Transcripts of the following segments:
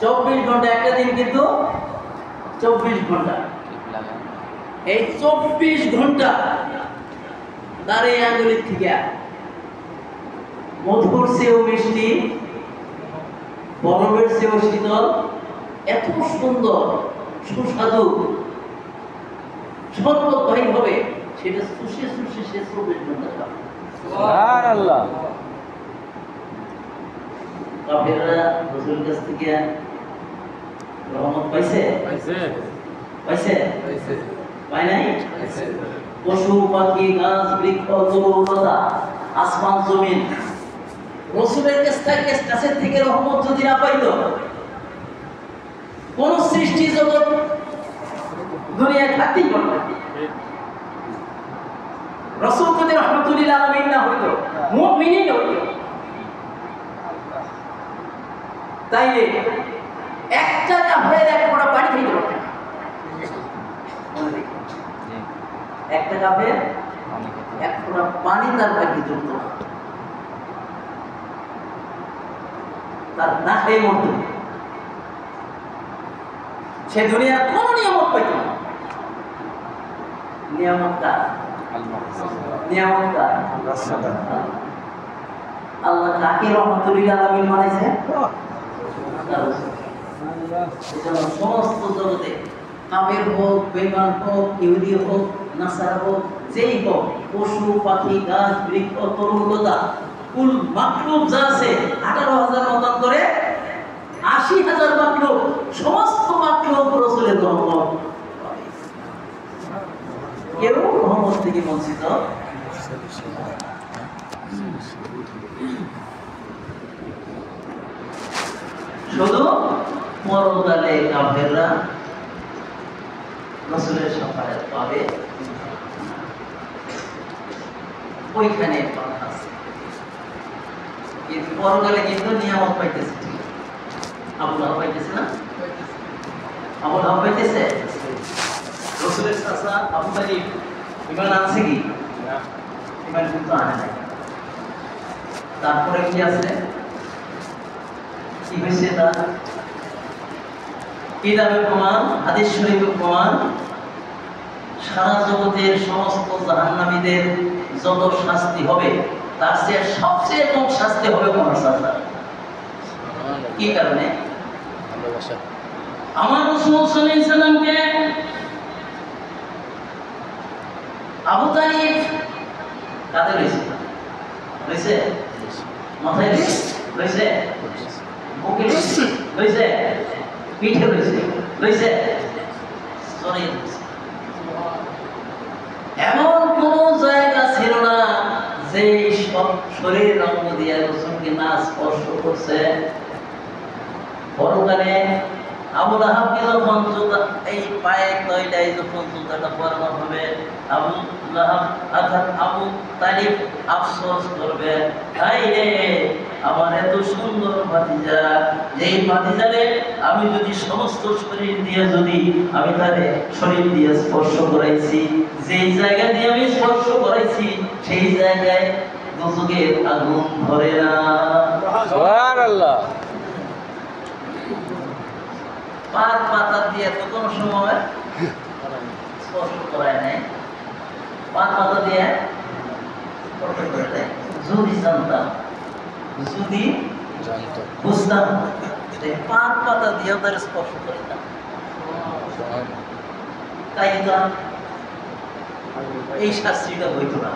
24 ঘন্টা, একটা দিন কিন্তু 24 ঘন্টা। এই 24 ঘন্টা তার এই আঙ্গুলির থেকে মধুর চেয়েও মিষ্টি, বরফের চেয়েও শীতল, এত সুন্দর সুস্বাদু শরবত বাহির হবে, সেটা শুষে শুষে সে 24 ঘন্টা খাবে। সুবহানাল্লাহ। কাফেররা রাসূলের কাছ থেকে রহমত পাইছে? পাইছে? পায় নাই? পশু পাখি গাছ বৃক্ষ তরুলতা আসমান জমিন রাসূলের কাছে থেকে রহমত যদি না পাইতো, কোন সৃষ্টি জগৎ দুনিয়ায় থাকতেই পারত না। রাসূল যদি রাহমাতুল লিল আলামিন না হইতো, মুমিনই না হইতো, তাইলে একটা কাফের এক ফোঁটা পানি খেতে পারত না। একটা কাফের এক ফোঁটা পানি তার ভাগ্যে জুটত না, তার না খেয়ে মরত। সে দুনিয়ার কোন নিয়ামত পাইত না। নিয়ামত কার? নিয়ামত কার? আল্লাহ কাকে রাহমাতুল লিল আলামিন বানাইছে? সমস্ত জগতে কাফের হোক, বেঈমান হোক, ইহুদি হোক, নাসারা হোক, যেই হোক, পশু পাখি গাছ বৃক্ষ তরুলতা কুল মাখলুক যা আছে 18,000 মতান্তরে 80,000 মাখলুক, সমস্ত মাখলুক রাসূলের রহমত। কেউ রহমত থেকে বঞ্চিত শুধু পরকালে কাফেররা রাসূলের শাফায়াত পাবে, ওইখানে কথা আছে। কিন্তু পরকালে কিন্তু নিয়ামত পাইতেছে। আবু লাহাব পাইতেছে না? আবু লাহাব পাইতেছে? রাসূলের চাচা আবু তালিব ঈমান আনছে কি? ঈমান কিন্তু আনে নাই। তারপরে কি আছে? কি হয়েছে তার? কিতাবে প্রমাণ, হাদিস শরীফে প্রমাণ, সারা জগতের সমস্ত জাহান্নামীদের যত শাস্তি হবে, তার চেয়ে সবচেয়ে কম শাস্তি হবে ওমর চাচা। কি কারণে? আমার রাসূল সাল্লাল্লাহু আলাইহি সাল্লামকে আবু তালিব কাঁধে লইছে, মাথায় লইছে, বুকে লইছে, পিঠে লইছে, এমন কোন জায়গা ছিল না যে সব শরীর রঙ দিয়ে রাসূলকে না স্পর্শ করছে। পরকালে আবু লাহাবকে যখন এই পায়ে তৈলায় যখন জুতাটা পরানো হবে, আবু লাহাব অর্থাৎ আবু তালিব আফসোস করবে, হায় রে আমার এত সুন্দর ভাতিজা, যেই ভাতিজারে আমি যদি সমস্ত শরীর দিয়ে যদি আমি তারে শরীর দিয়ে স্পর্শ করাইছি, যেই জায়গা দিয়ে আমি স্পর্শ করাইছি সেই জায়গায় দোজখের আগুন ধরে না। সুবহানাল্লাহ। পাত পাতা দিয়ে তো কোনো সময় স্পর্শ করায় নাই, পাত পাতা দিয়ে স্পর্শ করে দেয়। যদি জানতাম, যদি বুঝতাম, পাত পাতা দিয়ে ওদের স্পর্শ করে না, তাই তো এই শাস্তিটা হইত না।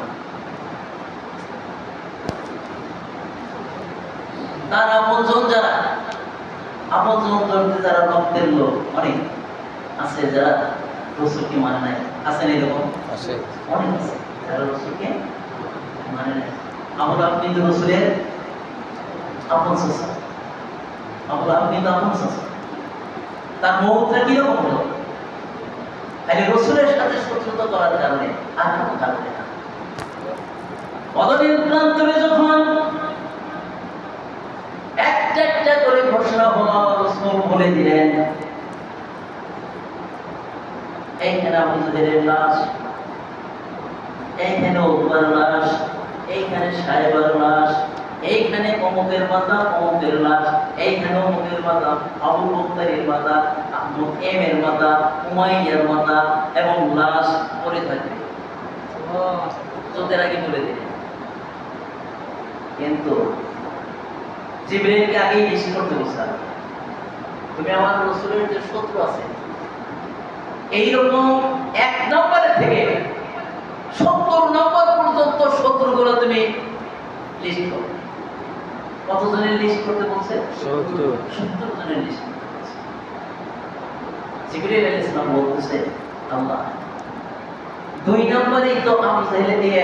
তার আপনজন যারা, আপনজন বলতে যারা রক্তের লোক অনেক আছে, যারা রাসূলকে মানে নাই, আছে না এরকম? আছে, অনেক আছে যারা রাসূলকে মানে নাই। আবু লাহাব কিন্তু রাসূলের আপন চাচা, আবু লাহাব কিন্তু আপন চাচা। তার মৌতটা কিরকম হলো? খালি রাসূলের সাথে শত্রুতা করার কারণে, আর কোনো কারণে না। অদূরের প্রান্তরে যখন একটা একটা করে ঘোষণা হলো, আমার রাসূল বলে দিলেন, এইখানে আবু জাহেলের লাশ, এইখানে উতবার লাশ, এইখানে সাহেবার লাশ, এইখানে অমুকের মাথা, অমুকের লাশ, এইখানে অমুকের মাথা, আবু বকরের মাথা, এম এর মাথা, উমাইয়ার মাথা এবং লাশ পড়ে থাকবে। চোখের আগে বলে দিলেন। কিন্তু জিবরাইলকে আগেই নিষেধ করতে বলছে, তুমি আমার রাসূলের যে শত্রু আছে, এইরকম 1 নম্বরে থেকে 70 নম্বর পর্যন্ত শত্রুগুলো তুমি লিস্ট করো। কতজনের লিস্ট করতে বলছে? 70 জনের লিস্ট করতে বলছে। জিবরাইল আলাইহিস সালাম বলতেছে, আল্লাহ 2 নম্বরেই তো আবু জাহেল দিয়ে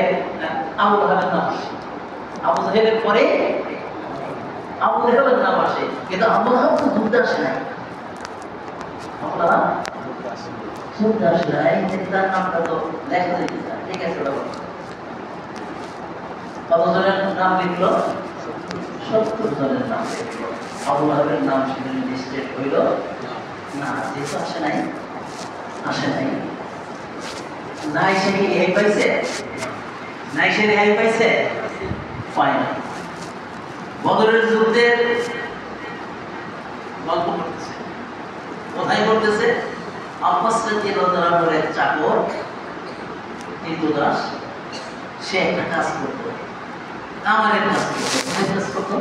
আবু লাহাবের নাম আসে, আবু জাহেলের পরে আবু লাহাবের নাম আসে, কিন্তু আবু লাহাব তো যুদ্ধে আসে নাই। আবু লাহাব যুদ্ধে আসে নাই, তার নামটা তো লেখা যাইতেছে না। ঠিক আছে, কতজনের নাম লিখলো? 70 জনের নাম লিখলো। আবু লাহাবের নাম সেখানে লিস্টেড হইল না, যেহেতু আসে নাই, আসে নাই। নাই সে কি রেহাই পাইছে? নাই সে রেহাই পাইছে? পায় না। বদরের যুদ্ধের গল্প করতেছে, কোথায় করতেছে? আব্বাস রাদিয়াল্লাহু আনহুর এক চাকর কৃতদাস, সে একটা কাজ করতো, কামারের কাজ করতো। কোথায় কাজ করতো?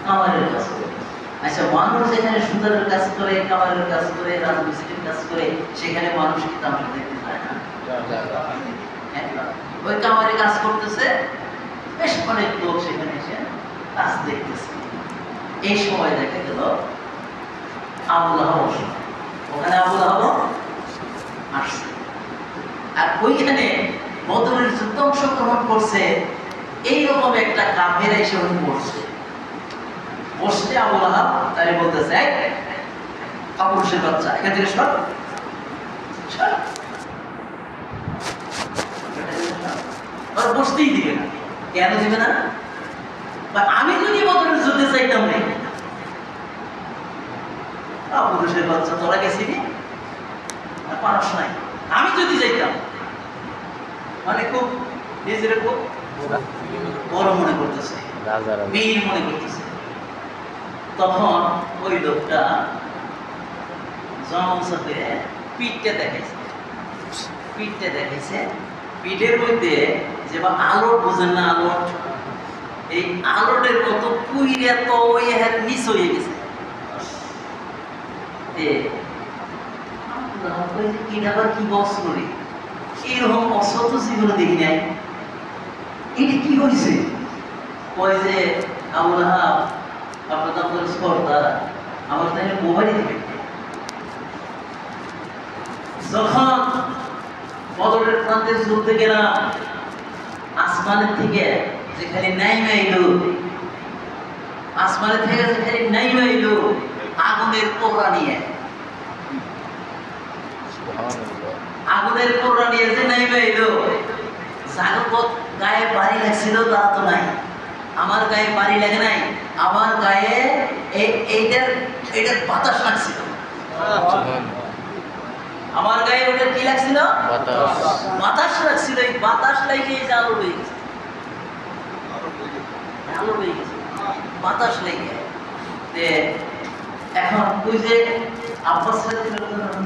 কামারের কাজ করতো। আচ্ছা, মানুষ যেখানে সুন্দরের কাজ করে, কামারের কাজ করে, রাজমিস্ত্রির কাজ করে, সেখানে মানুষ কি তামাশা দেখতে চায় না? ওই কামারে কাজ করতেছে, বেশ অনেক লোক সেখানে এসে কাজ দেখতেছে। এই সময় দেখা গেল আবু লাহাব ওখানে, আবু লাহাব আসছে, আর ওইখানে বদরের যুদ্ধ অংশগ্রহণ করছে। এইরকম একটা কাফের এসে উনি বসছে, বসতে আবু লাহাব তাই বলতেছে, কাপুরুষের বাচ্চা, এখান থেকে সর, সর। বসতেই দিবে না। কেন দিবে না? আমি যদি বদরের যুদ্ধে চাইতাম না, পুরুষের বাচ্চা তোরা গেছিলি, পারস নাই, আমি যদি চাইতাম, মানে খুব নিজের খুব বড় মনে করতেছে, বীর মনে করতেছে। তখন ওই লোকটা জনসাথে পিঠটা দেখাইছে, পিঠটা দেখাইছে। পিঠের মধ্যে যে বা আলোট, বোঝেন না আলোট, এই আলোটের কত পুইরে তো ওই নিচ হয়ে গেছে। কি বস্ত্র রে, এরকম অস্ত্র তো জীবনে দেখি নাই, এটা কি হয়েছে? কয় যে আবু লাহাব, আপনার তো আপনার স্পর্ধা, আমার তাহলে মোবাইল দিবে। যখন বদরের প্রান্তে যুদ্ধে গেলাম, আসমানের থেকে যেখানে নাইমা এলো, আসমানের থেকে যেখানে নাইমা এলো আগুনের কোরআ নিয়ে, আগুনের কোরআ নিয়ে যে নাইমা এলো, জাগত গায়ে বাড়ি লাগছিল তা তো নাই, আমার গায়ে বাড়ি লাগে নাই, আমার গায়ে এইটার বাতাস লাগছিল। আমার গায়ে ওটা কি লাগছিল? বাতাস লাগছিল। এই বাতাস লাগিয়ে এই যে আলো হয়ে গেছে, আলো হয়ে গেছে, বাতাস লেগে। এখন ওই যে আব্বাস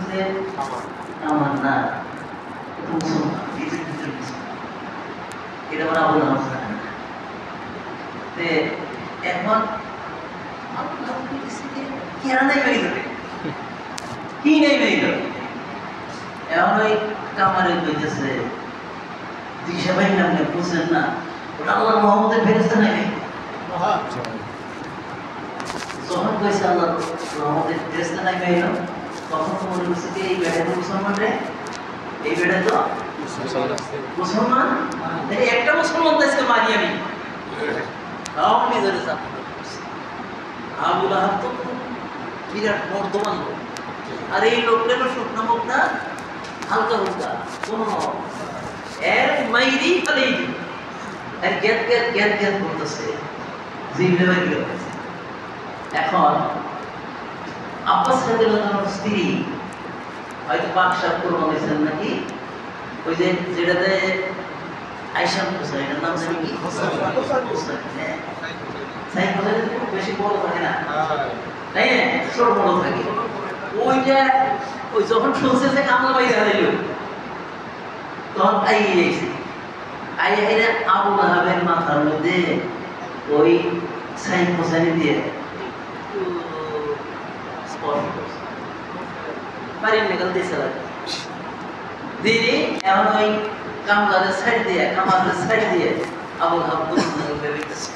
যে আমার না, এটা আবু লাহাব এখন কেনা নাই বেরিয়ে কি নেই বেরিয়ে। এখন ওই কামারে কইতেছে, দিশা ভাই নামে বুঝছেন না, ওটা আল্লাহ মোহাম্মদের ফেরেশতা নাই। যখন কইছে আল্লাহ মোহাম্মদের ফেরেশতা নাই বেরিয়ে, তখন তো মনে করছে যে এই বেড়ে তো মুসলমান রে, এই বেড়ে তো মুসলমান, একটা মুসলমান দেশকে মারি আমি। নিজের আবু লাহাব তো বিরাট বর্ধমান লোক, আর এই লোকটা শুকনো মুখ না, হালকা হুলকা, কোনো এর মাইরি ফেলেই এর গ্যাত গ্যাত গ্যাত গ্যাত করতেছে, জিভে বাইরে গেছে। এখন আব্বাস রাদিয়াল্লাহু স্ত্রী হয়তো বাকশাপ কোরবান হয়েছেন নাকি, ওই যে যেটাতে আইসাম হোসেন, এটার নাম জানি কি? হোসেন। হ্যাঁ, সাইদ হোসেন খুব বেশি বড় থাকে না, তাই না? ছোট বড় থাকে। ওইটা ওই যখন শুনছে যে কামলা বাইরে হারাইল, তখন আইয়ে গেছে। আইয়া আবু লাহাবের মাথার মধ্যে ওই সাইদ হোসেন দিয়ে স্পর্শ করছে, বাড়ির মেঘাল দিয়েছে দিয়ে এমন ওই কামলাদের সাইড দিয়ে কামালের সাইড দিয়ে আবুল হাবদুল বেরিয়েছে,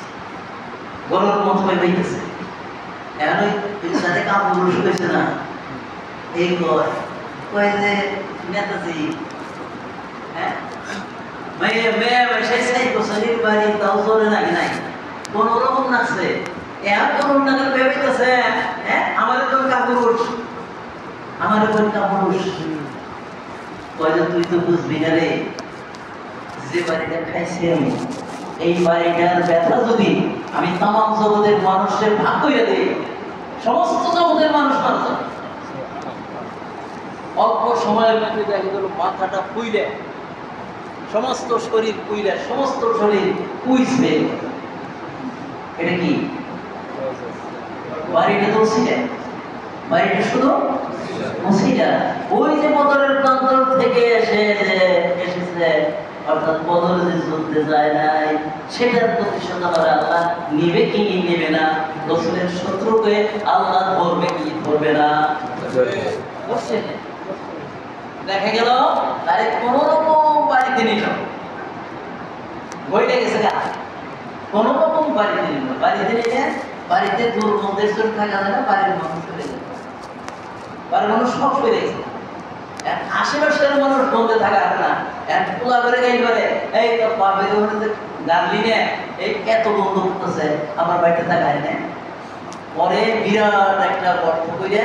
গরুর মতো বেরিয়েছে। এখন ওই সাথে কামড় শুয়েছে না, এই কয় যে নেতাজি, হ্যাঁ মেয়ে মেয়ে সেই সাইড বছরের বাড়ি তাও চলে নাকি নাই, কোন রকম নাচছে, এত করুন না ভেবেছে, হ্যাঁ আমাদের তো কাপুরুষ, আমাদের কোন কাপুরুষ। তুই তো বুঝবি না রে, যে বাড়িটা খাইছি আমি, এই বাড়িটার ব্যথা যদি আমি তামাম জগতের মানুষের ভাগ করে দিই, সমস্ত জগতের মানুষ মারা যাবে। অল্প সময়ের মধ্যে দেখা গেল মাথাটা পুইলে, সমস্ত শরীর পুইলে, সমস্ত শরীর পুইছে। এটা কি বাড়িটা তো ছিল, বাড়িটা শুধু মুসিদা। ওই যে বদরের প্রান্তর থেকে এসেছে, অর্থাৎ বদরে যে যুদ্ধে যায় নাই, সেটার প্রতিশোধ আমার আল্লাহ নিবে কি নেবে না, রসুলের শত্রুকে আল্লাহ ধরবে কি ধরবে না। দেখা গেল তারে কোন রকম বাড়িতে নিল, বইটা গেছে গা, কোন রকম বাড়িতে নিল, বাড়িতে নিলে বাড়িতে দূর মন্দির চলে থাকা যায় না, বাড়ির মানুষ চলে যায়, বাড়ির মানুষ সব চলে গেছে। আশেপাশের মানুষ বলতে থাকা না, পোলা করে গাই করে এই তো বাপের গানলি নে, এই এত বন্ধ করতেছে আমার বাড়িতে থাকায় না। পরে বিরাট একটা গর্ত করে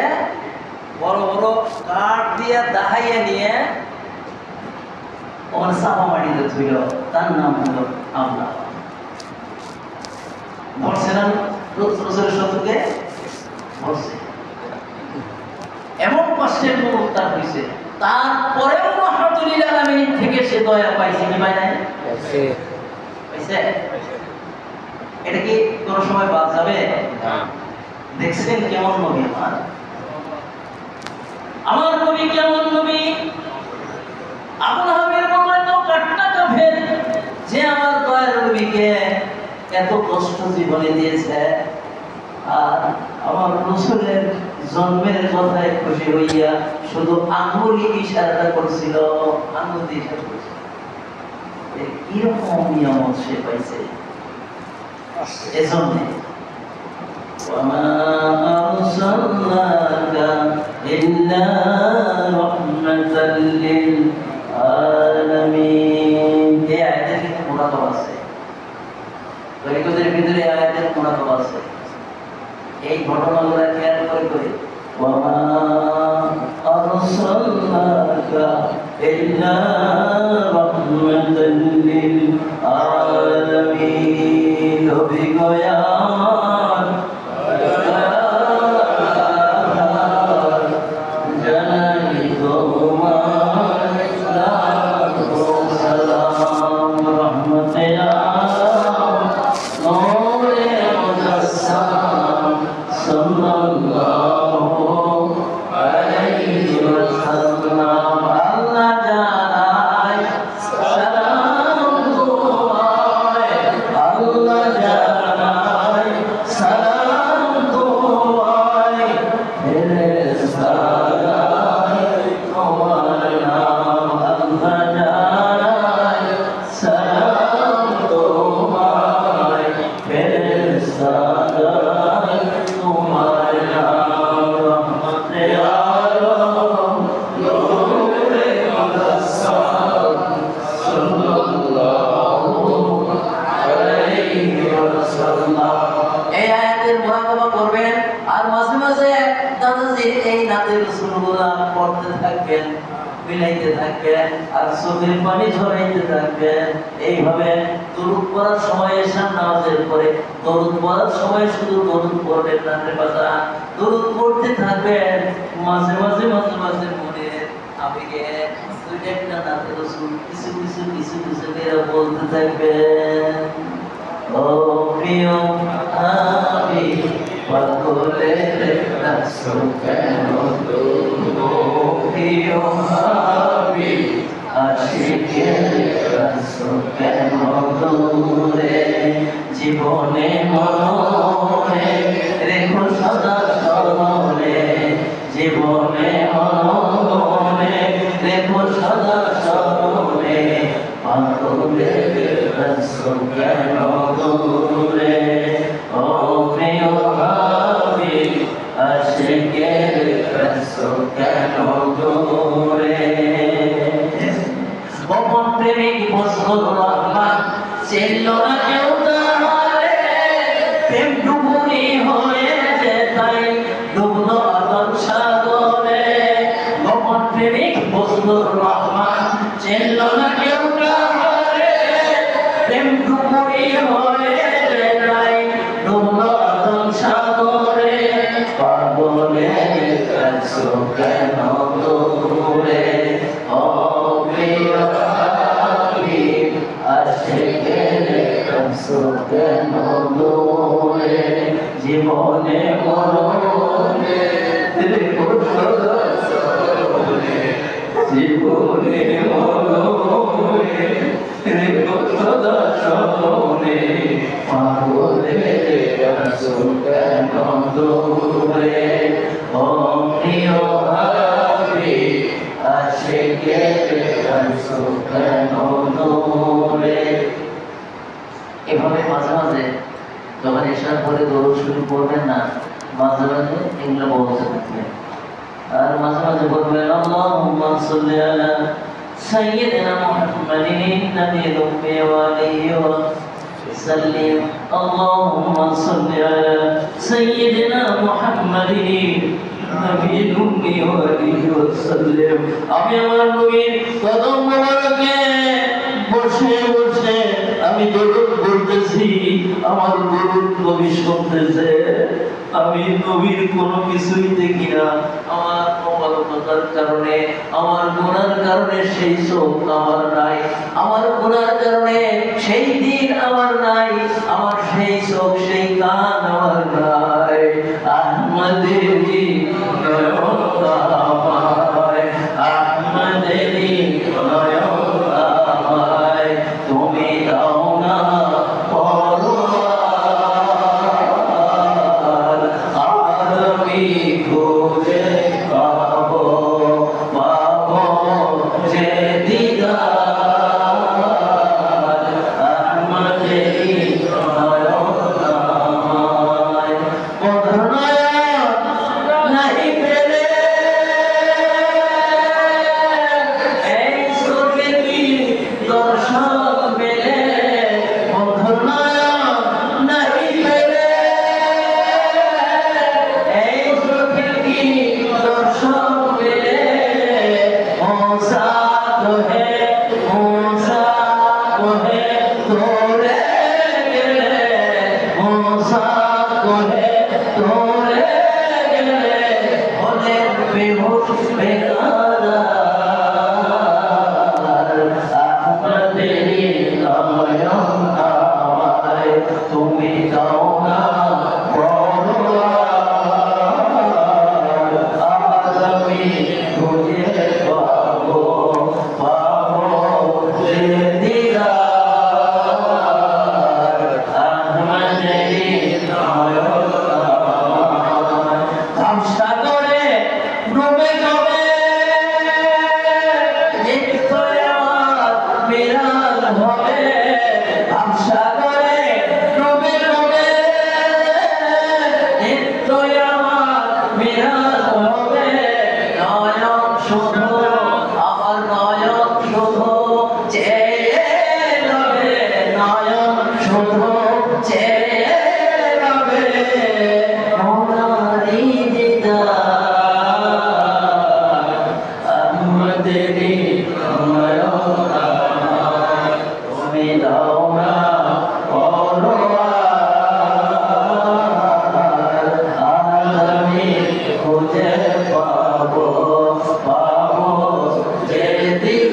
বড় বড় কাঠ দিয়ে দাহাইয়া নিয়ে ওখানে চাপা মাটিতে ছিল, তার নাম হলো আল্লাহ। ধরছে না রসুলের শত্রুকে, ধরছে। এমন কষ্টের কোন উত্তাপ হয়েছে, তারপরেও রহমতুল লিল আলামিন থেকে সে দয়া পাইছে কি পায় নাই? পাইছে। এটা কি কোন সময় বাদ যাবে? দেখছেন কেমন নবী আমার নবী, কেমন নবী। আবু লাহাবের মতো এত কাট্টা কাফের যে আমার দয়ার নবীকে এত কষ্ট জীবনে দিয়েছে, আর আমার রসুলের জন্মের কথায় খুশি হইয়া শুধু আঙ্গুলি ইশারা করছিল, আঙ্গুলি ইশারা করছিল। কিরকম নিয়ামত সে পাইছে, এজন্য وما أرسلناك إلا رحمة للعالمين। এই আয়াতের কিন্তু মুরাকাবা আছে, তরিকতের ভিতরে আয়াতের মুরাকাবা আছে। এই ঘটনাগুলো খেয়াল করে করে وما أرسلناك إلا رحمة للعالمين। নবী গো আমার জানাই তোমার লাখো সালাম, রহমতে আলম নূরে মুজাসসাম সাল্লাল্লাহু আলাইহি ওয়াসাল্লাম। আল্লাহ জানাই সালাম তোমায়, আল্লাহ জানাই সালাম তোমায়, ফেরেশতা জানাই তোমার নাম। আল্লাহ জানাই সালাম তোমায়, ফেরেশতা জানাই তোমার নাম। রহমতে আলম নূরে মুজাসসাম সাল্লাল্লাহু আলাইহি ওয়াসাল্লাম। এই আয়াতের মুরাকাবা করবেন, আর মাঝে মাঝে দাদাজির এই নাতের রাসূলগুলো পড়তে থাকবেন, মিলাইতে থাকবেন, আর চোখের পানি ঝরাইতে থাকবেন। এইভাবে দরুদ পড়ার সময়, এশার নামাজের পরে দরুদ পড়ার সময় শুধু দরুদ পড়বেন না রে বাবা, দরুদ পড়তে থাকবেন। মাঝে মাঝে মাঝে মাঝে মনে আবেগে দুইটা একটা নাতে রসুল কিছু কিছু কিছু কিছু করে বলতে থাকবেন, ও প্রিয় আমি পাগলের রাসূল কেন ও প্রিয় আমি আশিকের রাসূল কেন দূরে জীবনে মনে রেখো সদা স্মরণে জীবনে মনে রেখো সদা স্মরণে পাগলের রাসূল কেন দূরে ও প্রিয় হাবিব আশিকের রাসূল কেন দূরে গোপন প্রেমিক ফজলুর রহমান ছিল না কেউ তারে প্রেম ডুবুরি হয়েছে তাই ডুবল আদর সাগরে গোপন প্রেমিক ফজলুর রহমান ছিল না কেউ তারে প্রেম ডুবুরি হয়েছে তাই ডুবল আদর সাগরে পাগলের রাসূল কেন দূরে ও প্রিয় হাবিব আশিকের রাসূল কেন দূরে জীবনে মরণে রেখো সদা স্মরণে জীবনে মরণে রেখো সদা স্মরণে পাগলের রাসূল কেন দূরে ও প্রিয় হাবিব আশিকের রাসূল কেন দূরে। এভাবে মাঝে মাঝে যখন এশার পরে দরুদ শুরু করবেন না, মাঝে মাঝে এগুলো বলতে থাকবেন আর মাঝে মাঝে বলবেন আল্লাহুম্মা সাল্লি আলা সাইয়্যিদিনা মুহাম্মাদিন নাবিয়্যিল উম্মি ওয়া আলিহি ওয়া সাল্লিম আল্লাহুম্মা সাল্লি আলা সাইয়্যিদিনা মুহাম্মাদিন নাবিয়্যিল উম্মি ওয়া আলিহি ওয়া সাল্লিম। আমি আমার নবীর কদম মোবারকে বসে বসে আমি দরুদ পড়তেছি, আমার দরুদ নবী শুনতেছে, আমি নবীর কোনো কিছুই দেখি না, আমার অমানবতার কারণে আমার গুনার কারণে সেই চোখ আমার নাই, আমার গুনার কারণে সেই দিন আমার নাই, আমার সেই চোখ সেই কান আমার নাই। আহমদেরি নয়ন আমায় আহমদেরি নয়ন আমায় তুমি দাও না পরোয়ার আর আমি খুঁজে পাবো পাবো যে দিদার আহমদেরি নয়ন আমায় মধুর নয়ন নাহি পেলে এই চোখে কি দর্শন পেলে মধুর নয়ন নাহি পেলে এই চোখে কি দর্শন পেলে মৌসা তোহে তোরে গেলে মৌসা তোহে তোরে গেলে হলেন বেহুশ বেকার আহমদেরি নয়ন আমায় তুমি দাও না পরোয়ার আজ আমি খুঁজে পাবো পাবো যে দিদার আহমদেরি নয়ন আমায় ধামসা করে ডুবে যাবে নিত্যই আমার বিরাল হবে ধামসা করে ডুবে যাবে নিত্যই আমার বিরাল হবে নয়ন শুধু আমার নয়ন শুধু চেয়ে রবে নয়ন শুধু চেয়ে রবে মোনারি দিদার আহমদেরি নয়ন আমায় তুমি দাও না পরোয়ার আজ আমি খুঁজে পাবো পাবো যে দিদার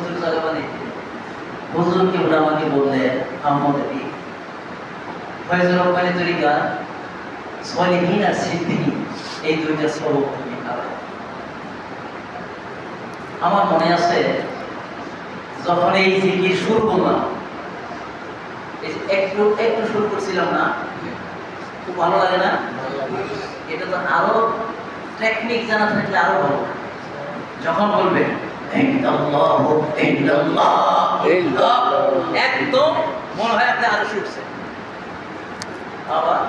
হুজুর জাগাবানি হুজুর কেবল আমাকে বললেন আহমদ আলী ফয়জুর রব্বানী তরিকা সলিহিন আর সিদ্দিকী এই দুইটা সবক তুমি আলাদা। আমার মনে আছে যখন এই জিকির শুরু করলাম, একটু একটু শুরু করছিলাম না, খুব ভালো লাগে না? এটা তো আরো টেকনিক জানা থাকলে আরো ভালো। যখন বলবে একদম মনে হয় আপনি আরো শুনছেন। আবার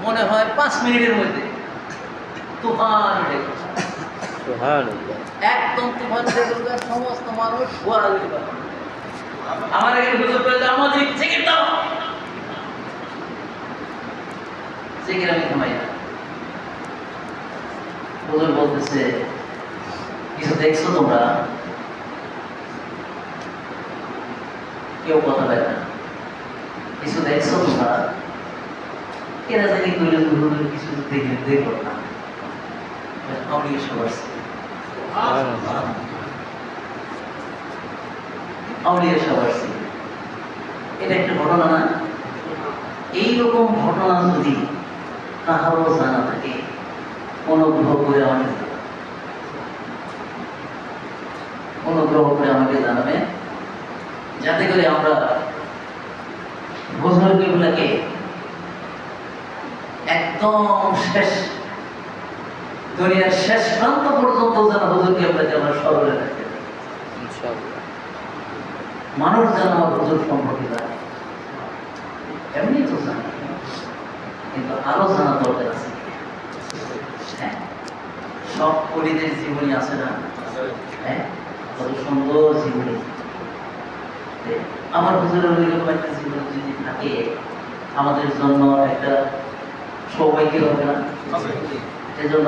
মনে হয় 5 মিনিটের মধ্যে তুফান উঠে গেল। একদম তুফান উঠে গেল, সমস্ত মানুষ ঘোরাঘুরি করে। আমার এখানে হুজুর বলে আমাদের জিকির দাও, জিকির আমি থামাই না। হুজুর বলতেছে কিছু দেখছো তোমরা? কেউ কথা বলে না। কিছু দেখছো তোমরা? কেনা জানি করলে হুজুর কিছু দেখে দেখো না। আমি সবার এটা একটা ঘটনা না? এইরকম ঘটনা যদি কাহারও জানা থাকে অনুগ্রহ করে আমাকে জানাবে, যাতে করে আমরা হুজুর কিবলাকে একদম শেষ দুনিয়ার শেষ প্রান্ত পর্যন্ত যেন হুজুর কিবলাকে আমরা স্মরণে রাখতে পারি। মানুষ যেন আমার হুজুর সম্পর্কে জানে, এমনি তো জানে, কিন্তু আরো জানা দরকার আছে। হ্যাঁ, সব পরিদের জীবনী আছে না? হ্যাঁ, কত সুন্দর জীবনী। আমার হুজুরের ওইরকম একটা জীবন যদি থাকে আমাদের জন্য একটা সৌভাগ্য হবে না? এজন্য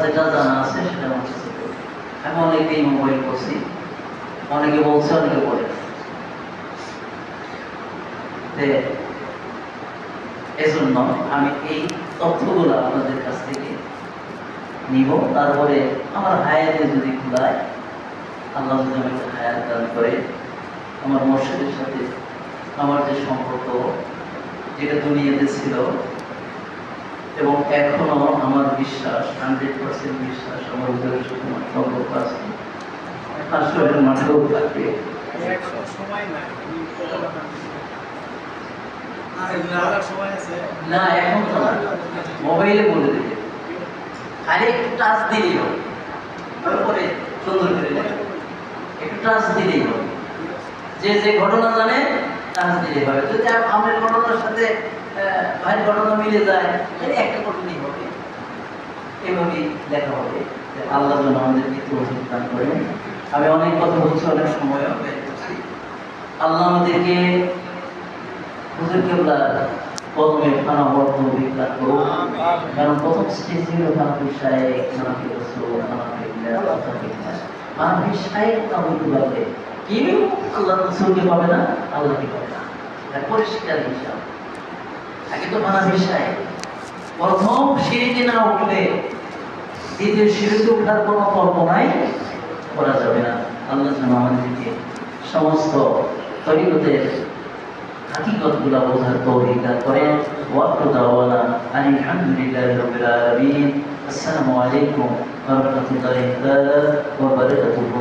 যেটা জানা আছে সেটা আমার কাছে বলি। আমি অনেকেই মোবাইল করছি, অনেকে বলছে, অনেকে বলে। এজন্য আমি এই তথ্যগুলো আপনাদের কাছ থেকে নিব। তারপরে আমার হায়াতে যদি খুলায়, আল্লাহ যদি আমাকে হায়াত দান করে, আমার মর্শিদের সাথে আমার যে সম্পর্ক, যেটা দুনিয়াতে ছিল এবং এখনো আমার বিশ্বাস 100% বিশ্বাস আমার হুজুরের সাথে আমার সম্পর্ক আছে, আসলে মাঠেও থাকবে। না, এখন তো না, মোবাইলে বলে দেবে, খালি একটু টাচ দিলেই হবে, তারপরে সুন্দর করে একটু টাচ দিলেই হবে। যে যে ঘটনা জানে টাচ দিলেই হবে। যদি আমার ঘটনার সাথে ভাইয়ের ঘটনা মিলে যায়, তাহলে একটা ঘটনাই হবে, এভাবেই দেখা হবে। আল্লাহ যেন আমাদেরকে তৌফিক দান করেন। আমি অনেক কথা বলছি, অনেক সময় ব্যয় করছি। আল্লাহ আমাদেরকে হুজুর কিবলার কদমে ফানা হওয়ার তৌফিক দান করুন। কারণ প্রথম স্টেজ ছিল ফানাফি শায়েখ, ফানাফি রাসূল, ফানাফি ইল্লাহ, ফানাফি শায়েখ না হইতে পারলে কেউ আল্লাহ রাসূলকে পাবে না, আল্লাহকে পাবে না। এটা পরিষ্কার হিসাব। আগে তো ফানাফি শায়েখ, প্রথম সিঁড়িতে না উঠলে দ্বিতীয় সিঁড়িতে ওঠার কোনো কল্পনাই করা যাবে না। আল্লাহ যেন আমাদেরকে সমস্ত তরিকতের হাকিকতগুলো বোঝার তৌফিক দান করেন। ওয়াক্তু দাওয়ানা আলহামদুলিল্লাহি রাব্বিল আলামিন। আসসালামু আলাইকুম ওয়া রাহমাতুল্লাহি ওয়া বারাকাতুহু।